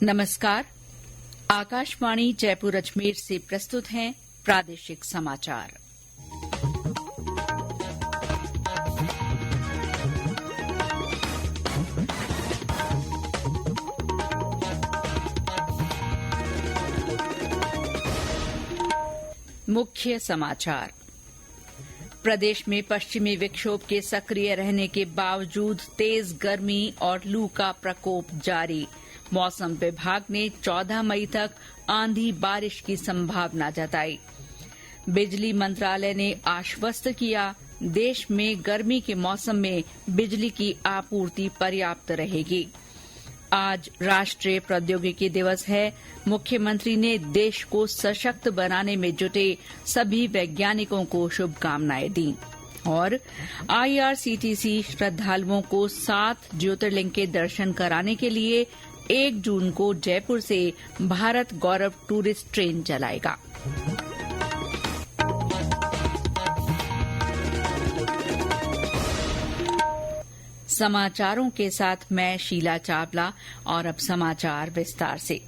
नमस्कार। आकाशवाणी जयपुर अजमेर से प्रस्तुत हैं प्रादेशिक समाचार। मुख्य समाचार। प्रदेश में पश्चिमी विक्षोभ के सक्रिय रहने के बावजूद तेज गर्मी और लू का प्रकोप जारी। मौसम विभाग ने 14 मई तक आंधी बारिश की संभावना जताई। बिजली मंत्रालय ने आश्वस्त किया, देश में गर्मी के मौसम में बिजली की आपूर्ति पर्याप्त रहेगी। आज राष्ट्रीय प्रौद्योगिकी दिवस है। मुख्यमंत्री ने देश को सशक्त बनाने में जुटे सभी वैज्ञानिकों को शुभकामनाएं दी। और आईआरसीटीसी श्रद्धालुओं को 7 ज्योतिर्लिंग के दर्शन कराने के लिए 1 जून को जयपुर से भारत गौरव टूरिस्ट ट्रेन चलाएगा। समाचारों के साथ मैं शीला चावला और अब समाचार विस्तार से।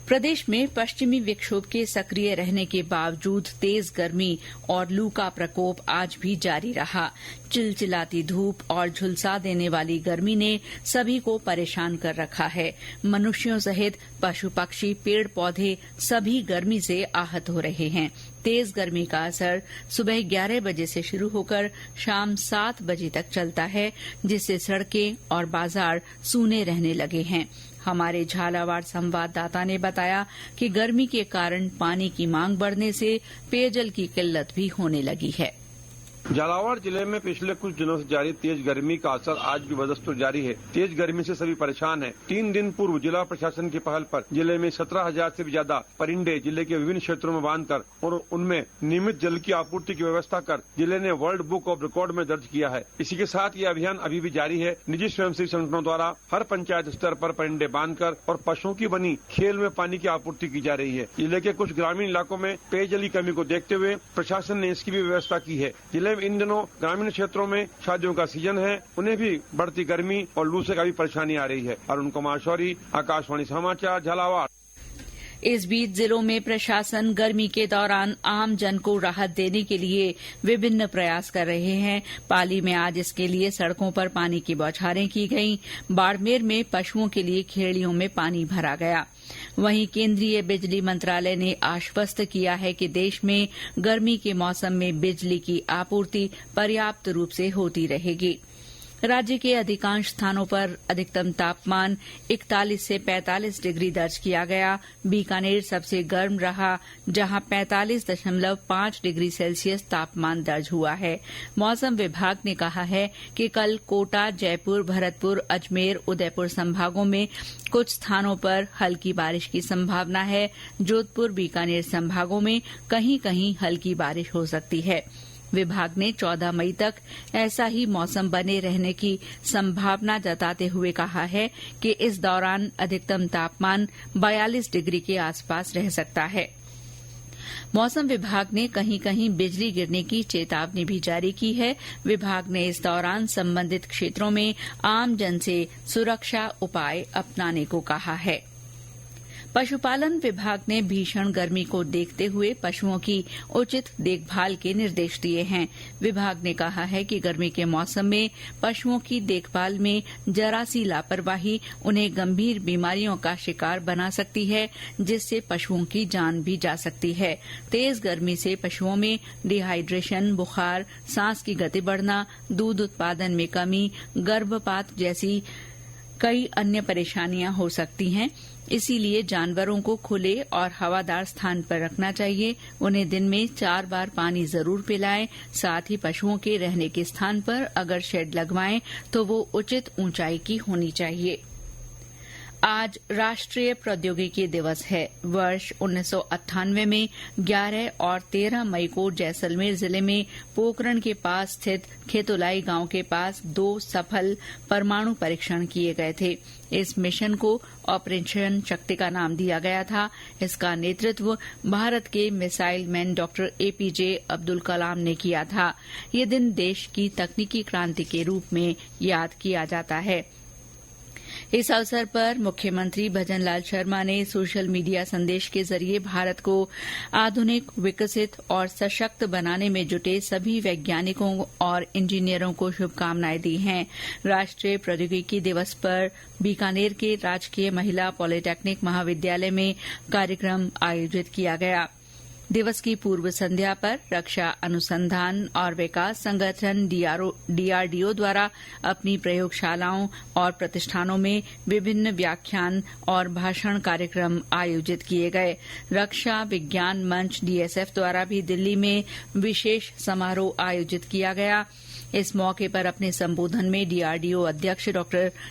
प्रदेश में पश्चिमी विक्षोभ के सक्रिय रहने के बावजूद तेज गर्मी और लू का प्रकोप आज भी जारी रहा। चिलचिलाती धूप और झुलसा देने वाली गर्मी ने सभी को परेशान कर रखा है। मनुष्यों सहित पशु पक्षी, पेड़ पौधे सभी गर्मी से आहत हो रहे हैं। तेज गर्मी का असर सुबह 11 बजे से शुरू होकर शाम 7 बजे तक चलता है, जिससे सड़कें और बाजार सूने रहने लगे हैं। हमारे झालावाड़ संवाददाता ने बताया कि गर्मी के कारण पानी की मांग बढ़ने से पेयजल की किल्लत भी होने लगी है। झालावाड़ जिले में पिछले कुछ दिनों से जारी तेज गर्मी का असर आज भी बदस्तूर जारी है। तेज गर्मी से सभी परेशान हैं। 3 दिन पूर्व जिला प्रशासन की पहल पर जिले में 17,000 से भी ज्यादा परिंडे जिले के विभिन्न क्षेत्रों में बांधकर और उनमें नियमित जल की आपूर्ति की व्यवस्था कर जिले ने वर्ल्ड बुक ऑफ रिकॉर्ड में दर्ज किया है। इसी के साथ ये अभियान अभी भी जारी है। निजी स्वयंसेवी संगठनों द्वारा हर पंचायत स्तर पर परिंडे बांधकर और पशुओं की बनी खेल में पानी की आपूर्ति की जा रही है। जिले के कुछ ग्रामीण इलाकों में पेयजल की कमी को देखते हुए प्रशासन ने इसकी भी व्यवस्था की है। जिले इन दिनों ग्रामीण क्षेत्रों में शादियों का सीजन है, उन्हें भी बढ़ती गर्मी और लू से काफी परेशानी आ रही है। अरुण कुमार शौरी, आकाशवाणी समाचार, झालावाड़। इस बीच जिलों में प्रशासन गर्मी के दौरान आम जन को राहत देने के लिए विभिन्न प्रयास कर रहे हैं। पाली में आज इसके लिए सड़कों पर पानी की बौछारें की गईं। बाड़मेर में पशुओं के लिए खेड़ियों में पानी भरा गया। वहीं केंद्रीय बिजली मंत्रालय ने आश्वस्त किया है कि देश में गर्मी के मौसम में बिजली की आपूर्ति पर्याप्त रूप से होती रहेगी। राज्य के अधिकांश स्थानों पर अधिकतम तापमान 41 से 45 डिग्री दर्ज किया गया। बीकानेर सबसे गर्म रहा, जहां 45.5 डिग्री सेल्सियस तापमान दर्ज हुआ है। मौसम विभाग ने कहा है कि कल कोटा, जयपुर, भरतपुर, अजमेर, उदयपुर संभागों में कुछ स्थानों पर हल्की बारिश की संभावना है। जोधपुर, बीकानेर संभागों में कहीं कहीं हल्की बारिश हो सकती है। विभाग ने 14 मई तक ऐसा ही मौसम बने रहने की संभावना जताते हुए कहा है कि इस दौरान अधिकतम तापमान 42 डिग्री के आसपास रह सकता है। मौसम विभाग ने कहीं कहीं बिजली गिरने की चेतावनी भी जारी की है। विभाग ने इस दौरान संबंधित क्षेत्रों में आमजन से सुरक्षा उपाय अपनाने को कहा है। पशुपालन विभाग ने भीषण गर्मी को देखते हुए पशुओं की उचित देखभाल के निर्देश दिए हैं। विभाग ने कहा है कि गर्मी के मौसम में पशुओं की देखभाल में जरा सी लापरवाही उन्हें गंभीर बीमारियों का शिकार बना सकती है, जिससे पशुओं की जान भी जा सकती है। तेज गर्मी से पशुओं में डिहाइड्रेशन, बुखार, सांस की गति बढ़ना, दूध उत्पादन में कमी, गर्भपात जैसी कई अन्य परेशानियां हो सकती हैं। इसीलिए जानवरों को खुले और हवादार स्थान पर रखना चाहिए। उन्हें दिन में 4 बार पानी जरूर पिलाएं। साथ ही पशुओं के रहने के स्थान पर अगर शेड लगवाएं तो वो उचित ऊंचाई की होनी चाहिए। आज राष्ट्रीय प्रौद्योगिकी दिवस है। वर्ष 1998 में 11 और 13 मई को जैसलमेर जिले में पोकरण के पास स्थित खेतोलाई गांव के पास 2 सफल परमाणु परीक्षण किए गए थे। इस मिशन को ऑपरेशन शक्ति का नाम दिया गया था। इसका नेतृत्व भारत के missile man doctor APJ Abdul Kalam ने किया था। ये दिन देश की तकनीकी क्रांति के रूप में याद किया जाता है। इस अवसर पर मुख्यमंत्री भजनलाल शर्मा ने सोशल मीडिया संदेश के जरिए भारत को आधुनिक, विकसित और सशक्त बनाने में जुटे सभी वैज्ञानिकों और इंजीनियरों को शुभकामनाएं दी हैं। राष्ट्रीय प्रौद्योगिकी दिवस पर बीकानेर के राजकीय महिला पॉलिटेक्निक महाविद्यालय में कार्यक्रम आयोजित किया गया। दिवस की पूर्व संध्या पर रक्षा अनुसंधान और विकास संगठन डीआरडीओ द्वारा अपनी प्रयोगशालाओं और प्रतिष्ठानों में विभिन्न व्याख्यान और भाषण कार्यक्रम आयोजित किए गए। रक्षा विज्ञान मंच डीएसएफ द्वारा भी दिल्ली में विशेष समारोह आयोजित किया गया। इस मौके पर अपने संबोधन में डीआरडीओ अध्यक्ष डॉ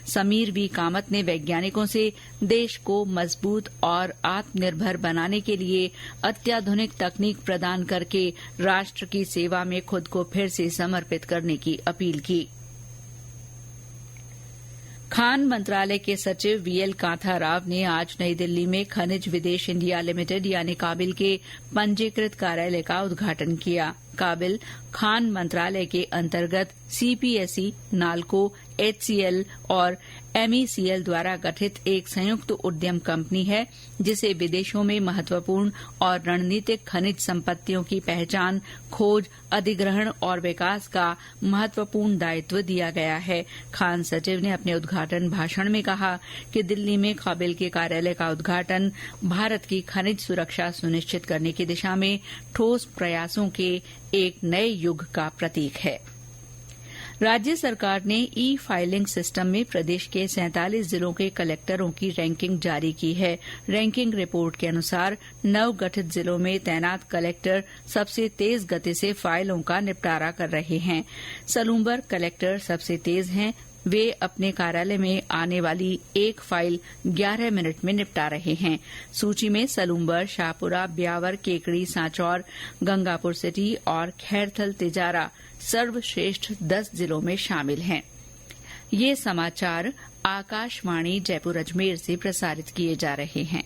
समीर वी कामत ने वैज्ञानिकों से देश को मजबूत और आत्मनिर्भर बनाने के लिए अत्याधुनिक तकनीक प्रदान करके राष्ट्र की सेवा में खुद को फिर से समर्पित करने की अपील की। खान मंत्रालय के सचिव वीएल कांथा राव ने आज नई दिल्ली में खनिज विदेश इंडिया लिमिटेड यानी काबिल के पंजीकृत कार्यालय का उद्घाटन किया। काबिल खान मंत्रालय के अंतर्गत सीपीएसई, नाल्को, एचसीएल और एमईसीएल द्वारा गठित एक संयुक्त उद्यम कंपनी है, जिसे विदेशों में महत्वपूर्ण और रणनीतिक खनिज संपत्तियों की पहचान, खोज, अधिग्रहण और विकास का महत्वपूर्ण दायित्व दिया गया है। खान सचिव ने अपने उद्घाटन भाषण में कहा कि दिल्ली में काबिल के कार्यालय का उद्घाटन भारत की खनिज सुरक्षा सुनिश्चित करने की दिशा में ठोस प्रयासों के एक नए युग का प्रतीक है। राज्य सरकार ने ई फाइलिंग सिस्टम में प्रदेश के 47 जिलों के कलेक्टरों की रैंकिंग जारी की है। रैंकिंग रिपोर्ट के अनुसार नवगठित जिलों में तैनात कलेक्टर सबसे तेज गति से फाइलों का निपटारा कर रहे हैं। सलूम्बर कलेक्टर सबसे तेज हैं। वे अपने कार्यालय में आने वाली एक फाइल 11 मिनट में निपटा रहे हैं। सूची में सलूम्बर, शाहपुरा, ब्यावर, केकड़ी, सांचौर, गंगापुर सिटी और खैरथल तिजारा सर्वश्रेष्ठ 10 जिलों में शामिल हैं। ये समाचार आकाशवाणी जयपुर अजमेर से प्रसारित किए जा रहे हैं।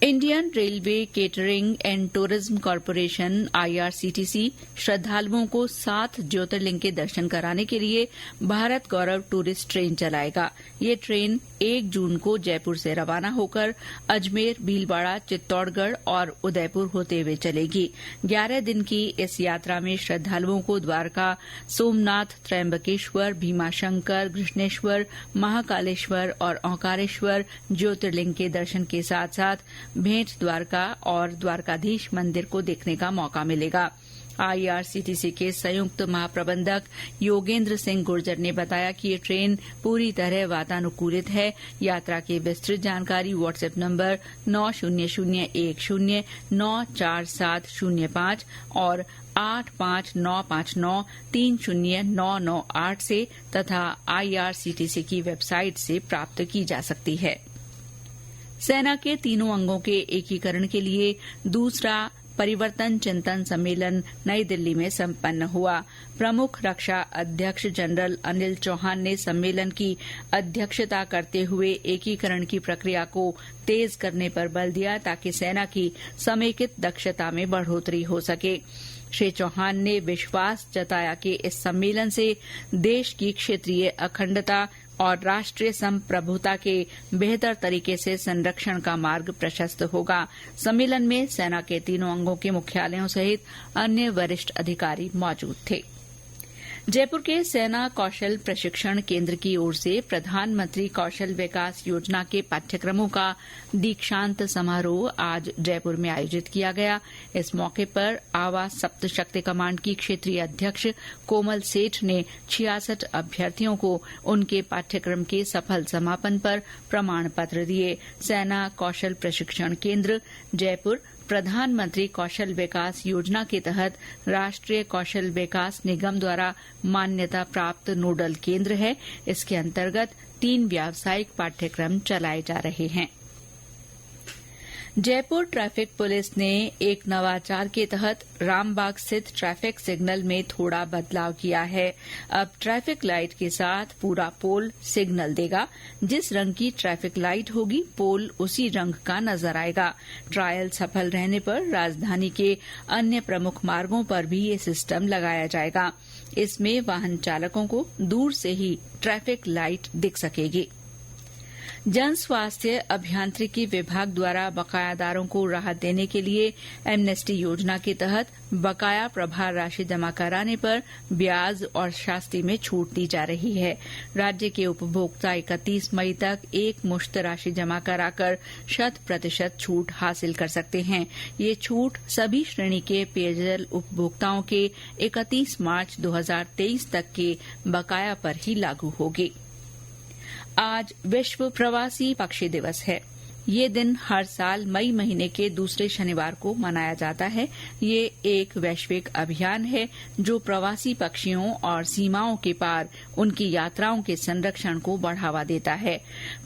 Indian railway catering and tourism corporation IRCTC श्रद्धालुओं को 7 ज्योतिर्लिंग के दर्शन कराने के लिए भारत गौरव टूरिस्ट ट्रेन चलाएगा। ये ट्रेन 1 जून को जयपुर से रवाना होकर अजमेर, भीलवाड़ा, चित्तौड़गढ़ और उदयपुर होते हुए चलेगी। 11 दिन की इस यात्रा में श्रद्धालुओं को द्वारका, सोमनाथ, त्रयंबकेश्वर, भीमाशंकर, कृष्णेश्वर, महाकालेश्वर और ओंकारेश्वर ज्योतिर्लिंग के दर्शन के साथ साथ भेंट द्वारका और द्वारकाधीश मंदिर को देखने का मौका मिलेगा। आईआरसीटीसी के संयुक्त महाप्रबंधक योगेंद्र सिंह गुर्जर ने बताया कि ये ट्रेन पूरी तरह वातानुकूलित है। यात्रा की विस्तृत जानकारी व्हाट्सएप नंबर 9001094705 और 8595930998 से तथा आईआरसीटीसी की वेबसाइट से प्राप्त की जा सकती है। सेना के तीनों अंगों के एकीकरण के लिए दूसरा परिवर्तन चिंतन सम्मेलन नई दिल्ली में संपन्न हुआ। प्रमुख रक्षा अध्यक्ष जनरल अनिल चौहान ने सम्मेलन की अध्यक्षता करते हुए एकीकरण की प्रक्रिया को तेज करने पर बल दिया ताकि सेना की समेकित दक्षता में बढ़ोतरी हो सके। श्री चौहान ने विश्वास जताया कि इस सम्मेलन से देश की क्षेत्रीय अखंडता और राष्ट्रीय संप्रभुता के बेहतर तरीके से संरक्षण का मार्ग प्रशस्त होगा। सम्मेलन में सेना के तीनों अंगों के मुख्यालयों सहित अन्य वरिष्ठ अधिकारी मौजूद थे। जयपुर के सेना कौशल प्रशिक्षण केंद्र की ओर से प्रधानमंत्री कौशल विकास योजना के पाठ्यक्रमों का दीक्षांत समारोह आज जयपुर में आयोजित किया गया। इस मौके पर आवास सप्तशक्ति कमांड की क्षेत्रीय अध्यक्ष कोमल सेठ ने 66 अभ्यर्थियों को उनके पाठ्यक्रम के सफल समापन पर प्रमाण पत्र दिए। सेना कौशल प्रशिक्षण केंद्र जयपुर प्रधानमंत्री कौशल विकास योजना के तहत राष्ट्रीय कौशल विकास निगम द्वारा मान्यता प्राप्त नोडल केंद्र है। इसके अंतर्गत 3 व्यावसायिक पाठ्यक्रम चलाए जा रहे हैं। जयपुर ट्रैफिक पुलिस ने एक नवाचार के तहत रामबाग स्थित ट्रैफिक सिग्नल में थोड़ा बदलाव किया है। अब ट्रैफिक लाइट के साथ पूरा पोल सिग्नल देगा। जिस रंग की ट्रैफिक लाइट होगी पोल उसी रंग का नजर आएगा। ट्रायल सफल रहने पर राजधानी के अन्य प्रमुख मार्गों पर भी ये सिस्टम लगाया जाएगा। इसमें वाहन चालकों को दूर से ही ट्रैफिक लाइट दिख सकेगी। जन स्वास्थ्य अभियांत्रिकी विभाग द्वारा बकायादारों को राहत देने के लिए एमनेस्टी योजना के तहत बकाया प्रभार राशि जमा कराने पर ब्याज और शास्ति में छूट दी जा रही है। राज्य के उपभोक्ता 31 मई तक एक मुश्त राशि जमा कराकर 100% छूट हासिल कर सकते हैं। ये छूट सभी श्रेणी के पेयजल उपभोक्ताओं के 31 मार्च 2023 तक के बकाया पर ही लागू होगी। आज विश्व प्रवासी पक्षी दिवस है। ये दिन हर साल मई महीने के दूसरे शनिवार को मनाया जाता है। ये एक वैश्विक अभियान है जो प्रवासी पक्षियों और सीमाओं के पार उनकी यात्राओं के संरक्षण को बढ़ावा देता है।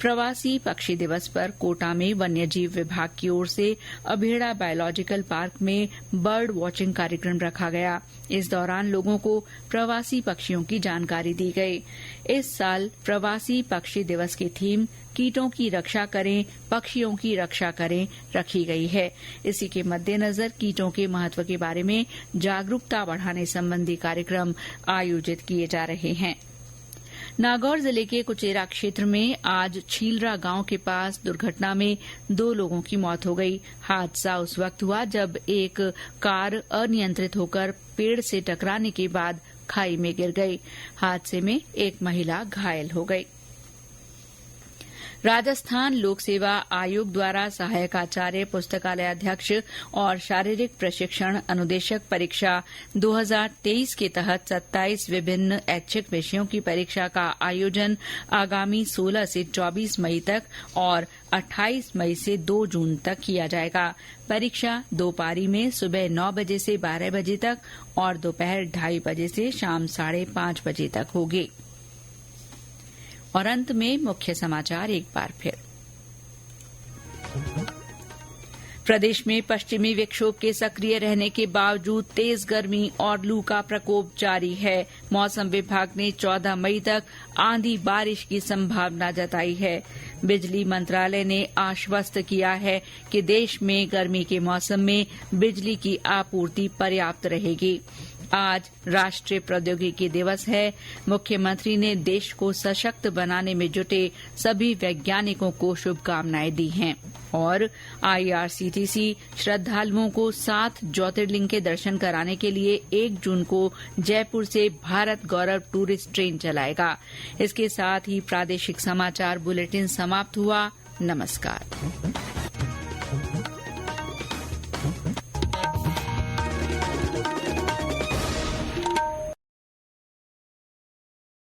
प्रवासी पक्षी दिवस पर कोटा में वन्यजीव विभाग की ओर से अभेड़ा बायोलॉजिकल पार्क में बर्ड वॉचिंग कार्यक्रम रखा गया। इस दौरान लोगों को प्रवासी पक्षियों की जानकारी दी गई। इस साल प्रवासी पक्षी दिवस की थीम कीटों की रक्षा करें, पक्षियों की रक्षा करें रखी गई है। इसी के मद्देनजर कीटों के महत्व के बारे में जागरूकता बढ़ाने संबंधी कार्यक्रम आयोजित किए जा रहे हैं। नागौर जिले के कुचेरा क्षेत्र में आज छीलरा गांव के पास दुर्घटना में 2 लोगों की मौत हो गई। हादसा उस वक्त हुआ जब एक कार अनियंत्रित होकर पेड़ से टकराने के बाद खाई में गिर गई। हादसे में एक महिला घायल हो गई। राजस्थान लोक सेवा आयोग द्वारा सहायक आचार्य, पुस्तकालय अध्यक्ष और शारीरिक प्रशिक्षण अनुदेशक परीक्षा 2023 के तहत 27 विभिन्न ऐच्छिक विषयों की परीक्षा का आयोजन आगामी 16 से 24 मई तक और 28 मई से 2 जून तक किया जाएगा। परीक्षा 2 पारी में सुबह 9 बजे से 12 बजे तक और दोपहर 2:30 बजे से शाम 5:30 बजे तक होगी। और अंत में मुख्य समाचार एक बार फिर। प्रदेश में पश्चिमी विक्षोभ के सक्रिय रहने के बावजूद तेज गर्मी और लू का प्रकोप जारी है। मौसम विभाग ने 14 मई तक आंधी बारिश की संभावना जताई है। बिजली मंत्रालय ने आश्वस्त किया है कि देश में गर्मी के मौसम में बिजली की आपूर्ति पर्याप्त रहेगी। आज राष्ट्रीय प्रौद्योगिकी दिवस है। मुख्यमंत्री ने देश को सशक्त बनाने में जुटे सभी वैज्ञानिकों को शुभकामनाएं दी हैं। और IRCTC श्रद्धालुओं को 7 ज्योतिर्लिंग के दर्शन कराने के लिए 1 जून को जयपुर से भारत गौरव टूरिस्ट ट्रेन चलाएगा। इसके साथ ही प्रादेशिक समाचार बुलेटिन समाप्त हुआ। नमस्कार।